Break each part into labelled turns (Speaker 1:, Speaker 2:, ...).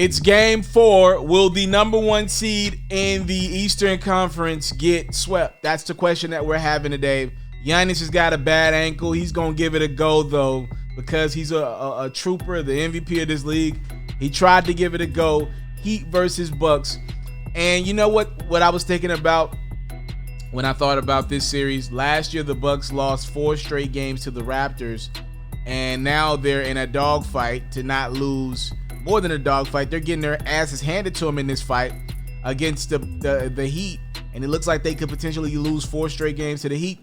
Speaker 1: It's game 4. Will the number 1 seed in the Eastern Conference get swept? That's the question that we're having today. Giannis has got a bad ankle. He's going to give it a go, though, because he's a trooper, the MVP of this league. He tried to give it a go. Heat versus Bucks. And you know what I was thinking about when I thought about this series? Last year, the Bucks lost 4 straight games to the Raptors, and now they're in a dogfight to not lose. More than a dogfight, they're getting their asses handed to them in this fight against the Heat, and it looks like they could potentially lose 4 straight games to the Heat.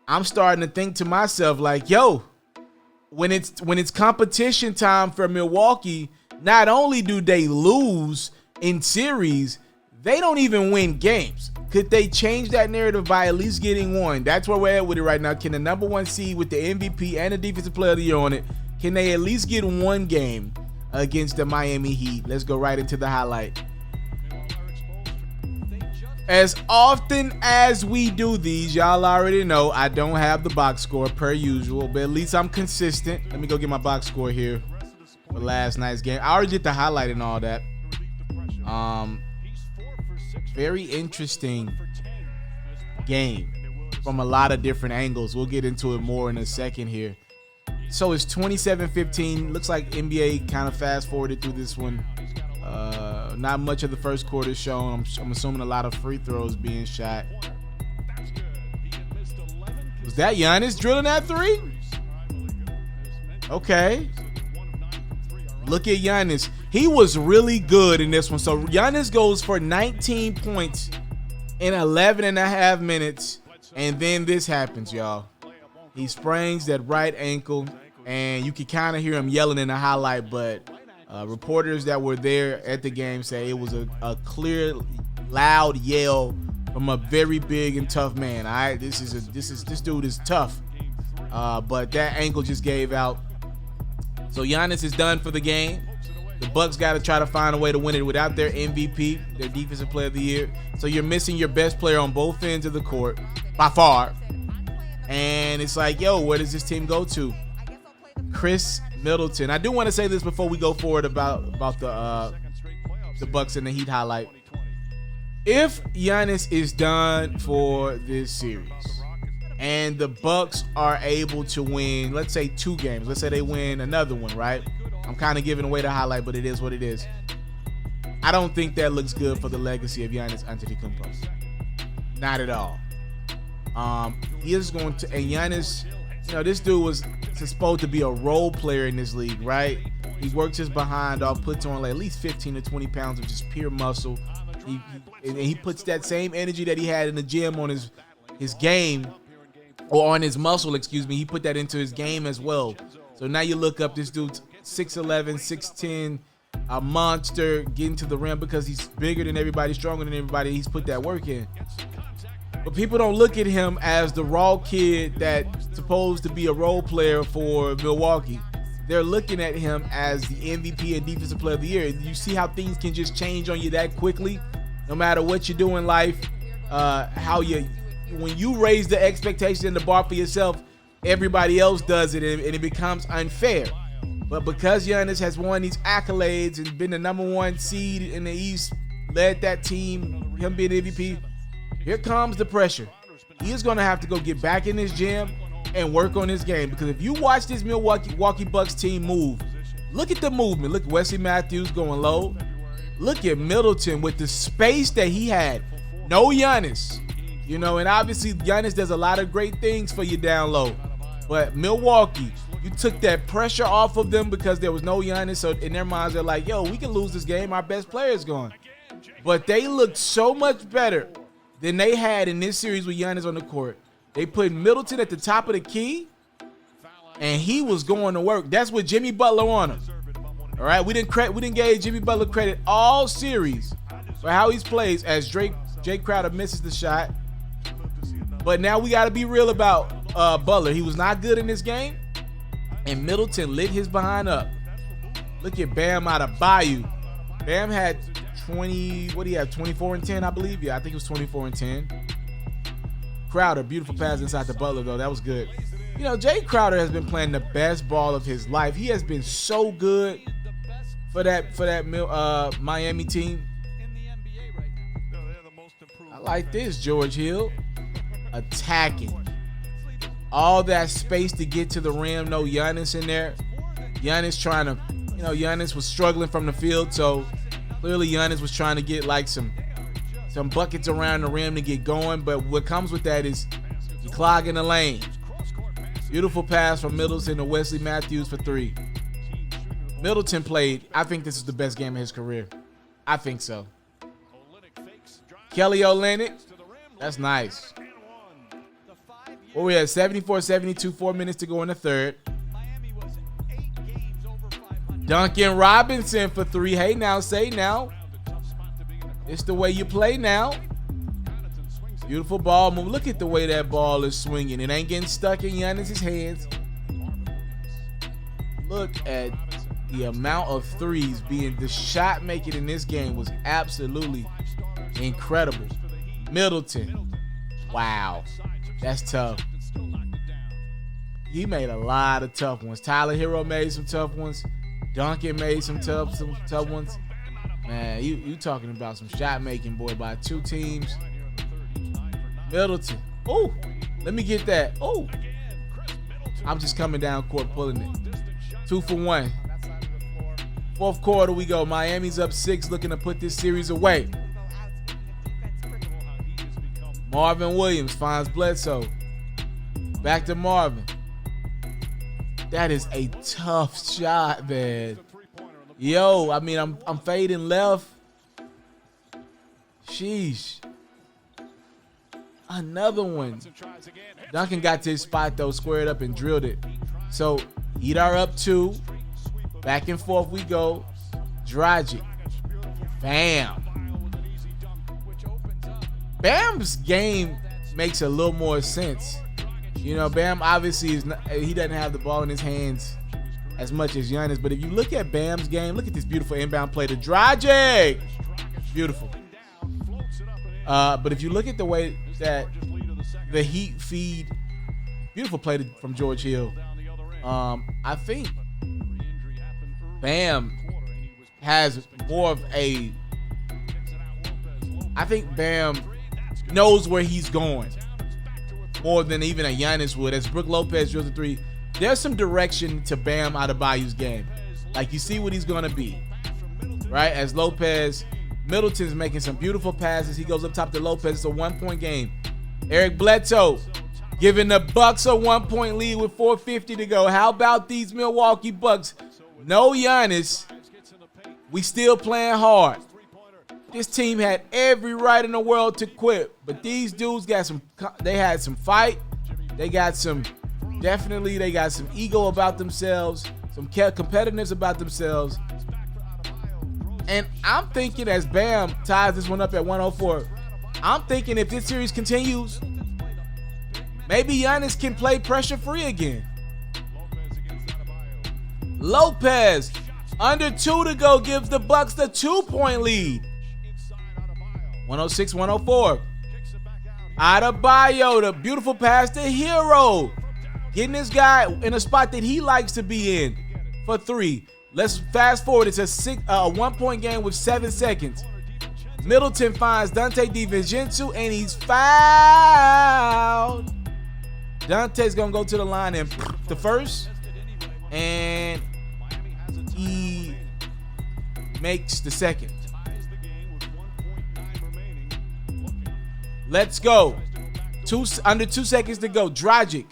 Speaker 1: I'm starting to think to myself, like, yo, when it's competition time for Milwaukee, not only do they lose in series, they don't even win games. Could they change that narrative by at least getting one? That's where we're at with it right now. Can the number 1 seed with the MVP and the Defensive Player of the Year on it, can they at least get one game against the Miami Heat? Let's go right into the highlight. As often as we do these, y'all already know I don't have the box score per usual, but at least I'm consistent. Let me go get my box score here for last night's game. I already did the highlight and all that. Very interesting game from a lot of different angles. We'll get into it more in a second here. So it's 27-15. Looks like NBA kind of fast forwarded through this one. Not much of the first quarter shown. I'm assuming a lot of free throws being shot. Was that Giannis drilling that 3? Okay. Look at Giannis. He was really good in this one. So Giannis goes for 19 points in 11 and a half minutes. And then this happens, y'all. He sprains that right ankle, and you can kind of hear him yelling in the highlight, but reporters that were there at the game say it was a clear, loud yell from a very big and tough man. This dude is tough, but that ankle just gave out. So Giannis is done for the game. The Bucks got to try to find a way to win it without their MVP, their Defensive Player of the Year. So you're missing your best player on both ends of the court by far. And it's like, yo, where does this team go to? Chris Middleton. I do want to say this before we go forward about the Bucks and the Heat highlight. If Giannis is done for this series and the Bucks are able to win, let's say 2 games. Let's say they win another one, right? I'm kind of giving away the highlight, but it is what it is. I don't think that looks good for the legacy of Giannis Antetokounmpo. Not at all. He is going to, and Giannis, you know, this dude was supposed to be a role player in this league, right? He works his behind off, puts on like at least 15 to 20 pounds of just pure muscle. He puts that same energy that he had in the gym on his game, or on his muscle, excuse me. He put that into his game as well. So now you look up, this dude's 6'11", 6'10", a monster, getting to the rim because he's bigger than everybody, stronger than everybody. He's put that work in. But people don't look at him as the raw kid that's supposed to be a role player for Milwaukee. They're looking at him as the MVP and Defensive Player of the Year. You see how things can just change on you that quickly, no matter what you do in life. When you raise the expectation and the bar for yourself, everybody else does it, and it becomes unfair. But because Giannis has won these accolades and been the number 1 seed in the East, led that team, him being MVP, here comes the pressure. He is going to have to go get back in his gym and work on his game. Because if you watch this Milwaukee Bucks team move, look at the movement. Look at Wesley Matthews going low. Look at Middleton with the space that he had. No Giannis. You know, and obviously Giannis does a lot of great things for you down low. But Milwaukee, you took that pressure off of them because there was no Giannis. So in their minds, they're like, yo, we can lose this game. Our best player is gone. But they looked so much better than they had in this series with Giannis on the court. They put Middleton at the top of the key, and he was going to work. That's with Jimmy Butler on him. All right, we didn't give Jimmy Butler credit all series for how he's plays as Jay Crowder misses the shot. But now we got to be real about Butler. He was not good in this game, and Middleton lit his behind up. Look at Bam out of Bayou. Bam had 24 and 10, I believe. Yeah, I think it was 24 and 10. Crowder, beautiful pass inside the Butler, though. That was good. You know, Jay Crowder has been playing the best ball of his life. He has been so good for that Miami team. I like this, George Hill. Attacking. All that space to get to the rim. No Giannis in there. Giannis trying to, Giannis was struggling from the field, so clearly Giannis was trying to get like some buckets around the rim to get going. But what comes with that is you clogging the lane. Beautiful pass from Middleton to Wesley Matthews for 3. Middleton played, I think this is the best game of his career. I think so. Kelly Olynyk, that's nice. Well, we had 74-72, 4 minutes to go in the third. Duncan Robinson for 3. Hey now, say now. It's the way you play now. Beautiful ball move. Look at the way that ball is swinging. It ain't getting stuck in Giannis' hands. Look at the amount of threes being, the shot making in this game was absolutely incredible. Middleton. Wow. That's tough. He made a lot of tough ones. Taliaferro made some tough ones. Duncan made some tough ones. Man, you talking about some shot making, boy, by two teams. Middleton. Oh, let me get that. Oh, I'm just coming down court pulling it. 2 for 1. Fourth quarter we go. Miami's up 6, looking to put this series away. Marvin Williams finds Bledsoe. Back to Marvin. That is a tough shot, man. Yo, I mean, I'm fading left. Sheesh. Another one. Duncan got to his spot, though, squared up and drilled it. So, Heat are up 2. Back and forth we go. Dragic. Bam. Bam's game makes a little more sense. Bam obviously he doesn't have the ball in his hands as much as Giannis, but if you look at Bam's game, look at this beautiful inbound play to Dragic. Beautiful. But if you look at the way that the Heat feed, beautiful play from George Hill. I think Bam has more of a, I think Bam knows where he's going more than even a Giannis would. As Brook Lopez drills the 3, there's some direction to Bam Adebayo's game. Like, you see what he's going to be, right? As Middleton's making some beautiful passes. He goes up top to Lopez. It's a 1-point game. Eric Bledsoe giving the Bucks a 1-point lead with 4:50 to go. How about these Milwaukee Bucks? No Giannis. We still playing hard. This team had every right in the world to quit, but these dudes they had some fight. They got some ego about themselves, some competitiveness about themselves. And I'm thinking, as Bam ties this one up at 104, I'm thinking if this series continues, maybe Giannis can play pressure-free again. Lopez, under 2 to go, gives the Bucks the 2-point lead. 106-104. Adebayo, the beautiful pass to Hero. Getting this guy in a spot that he likes to be in for 3. Let's fast forward. It's a 1-point game with 7 seconds. Middleton finds Dante DiVincenzo, and he's fouled. Dante's going to go to the line and the first. And he makes the second. Let's go. Under 2 seconds to go. Dragic.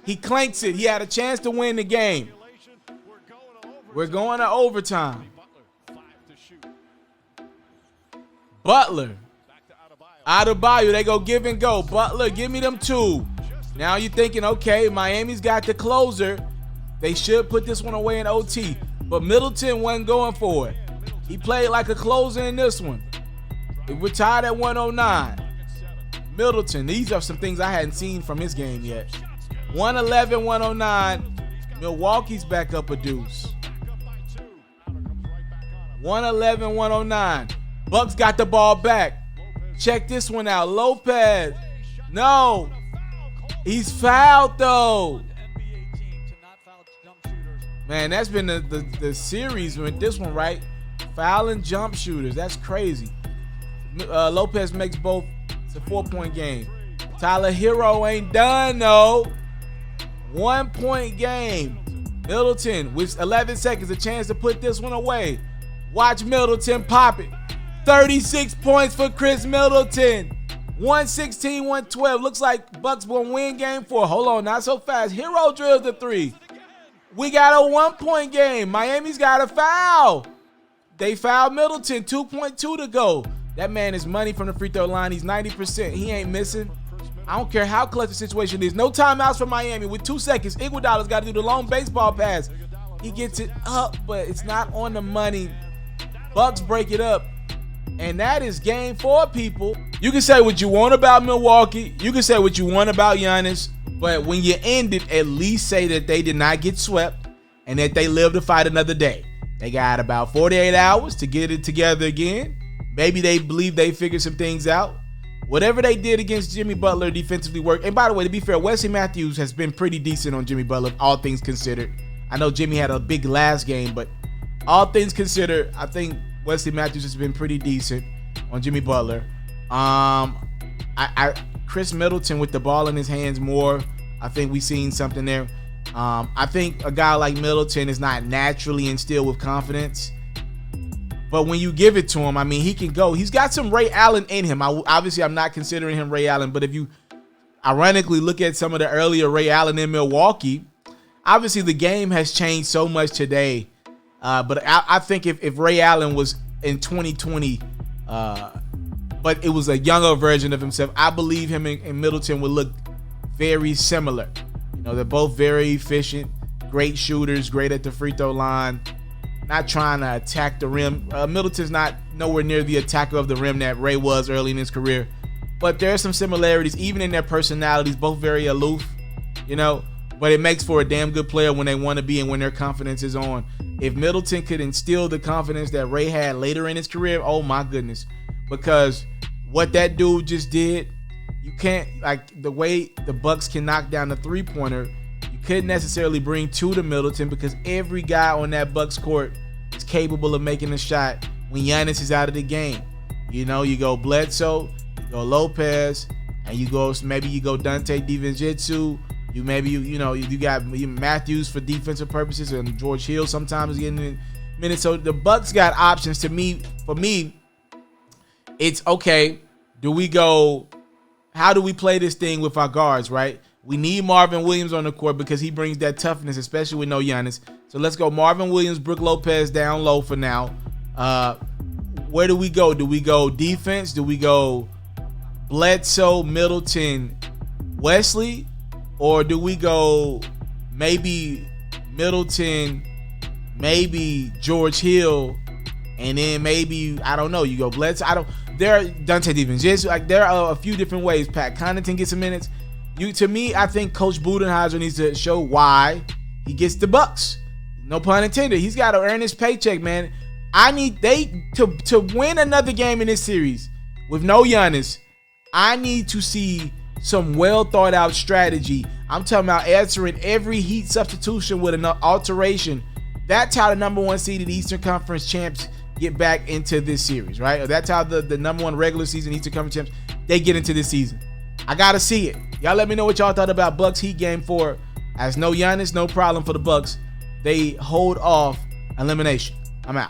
Speaker 1: He clanks it. He had a chance to win the game. We're going to overtime. Butler. Adebayo. They go give and go. Butler, give me them 2. Now you're thinking, okay, Miami's got the closer. They should put this one away in OT. But Middleton wasn't going for it. He played like a closer in this one. We're tied at 109. Middleton, these are some things I hadn't seen from his game yet. 111-109. Milwaukee's back up a deuce. 111-109. Bucks got the ball back. Check this one out. Lopez. No. He's fouled, though. Man, that's been the series with this one, right? Foul and jump shooters. That's crazy. Lopez makes both. It's a 4-point game. Taliaferro ain't done, though. 1-point game. Middleton, with 11 seconds, a chance to put this one away. Watch Middleton pop it. 36 points for Chris Middleton. 116-112. Looks like Bucks will win game 4. Hold on, not so fast. Hero drills the 3. We got a 1-point game. Miami's got a foul. They fouled Middleton. 2.2 to go. That man is money from the free throw line. He's 90%. He ain't missing. I don't care how clutch the situation is. No timeouts for Miami. With 2 seconds, Iguodala's got to do the long baseball pass. He gets it up, but it's not on the money. Bucks break it up. And that is game 4, people. You can say what you want about Milwaukee. You can say what you want about Giannis. But when you end it, at least say that they did not get swept and that they live to fight another day. They got about 48 hours to get it together again. Maybe they believe they figured some things out. Whatever they did against Jimmy Butler defensively worked. And by the way, to be fair, Wesley Matthews has been pretty decent on Jimmy Butler, all things considered. I know Jimmy had a big last game, but all things considered, I think Wesley Matthews has been pretty decent on Jimmy Butler. Chris Middleton with the ball in his hands more. I think we've seen something there. I think a guy like Middleton is not naturally instilled with confidence. But when you give it to him, I mean, he can go. He's got some Ray Allen in him. Obviously, I'm not considering him Ray Allen. But if you ironically look at some of the earlier Ray Allen in Milwaukee, obviously the game has changed so much today. But I think if Ray Allen was in 2020, but it was a younger version of himself, I believe him and Middleton would look very similar. You know, they're both very efficient, great shooters, great at the free throw line, not trying to attack the rim. Middleton's not nowhere near the attacker of the rim that Ray was early in his career. But there are some similarities, even in their personalities, both very aloof, you know. But it makes for a damn good player when they want to be and when their confidence is on. If Middleton could instill the confidence that Ray had later in his career, oh my goodness. Because what that dude just did, you can't, like the way the Bucks can knock down the three-pointer, you couldn't necessarily bring 2 to Middleton because every guy on that Bucks court is capable of making a shot when Giannis is out of the game. You know, you go Bledsoe, you go Lopez, and you go Dante DiVincenzo. You got Matthews for defensive purposes, and George Hill sometimes getting in minutes. So the Bucks got options. For me, it's okay. How do we play this thing with our guards, right? We need Marvin Williams on the court because he brings that toughness, especially with no Giannis. So let's go Marvin Williams, Brook Lopez down low for now. Where do we go? Do we go defense? Do we go Bledsoe, Middleton, Wesley? Or do we go maybe Middleton, maybe George Hill, and then maybe, I don't know, you go Bledsoe. There are Dante DiVincenzo. Like, there are a few different ways. Pat Connaughton gets some minutes. To me, I think Coach Budenholzer needs to show why he gets the Bucks. No pun intended. He's got to earn his paycheck, man. To win another game in this series with no Giannis, I need to see some well thought out strategy. I'm talking about answering every Heat substitution with an alteration. That's how the number 1 seeded Eastern Conference champs get back into this series, right? Or that's how the number 1 regular season Eastern Conference champs, they get into this season. I gotta see it. Y'all let me know what y'all thought about Bucks Heat game 4. As no Giannis, no problem for the Bucks. They hold off elimination. I'm out.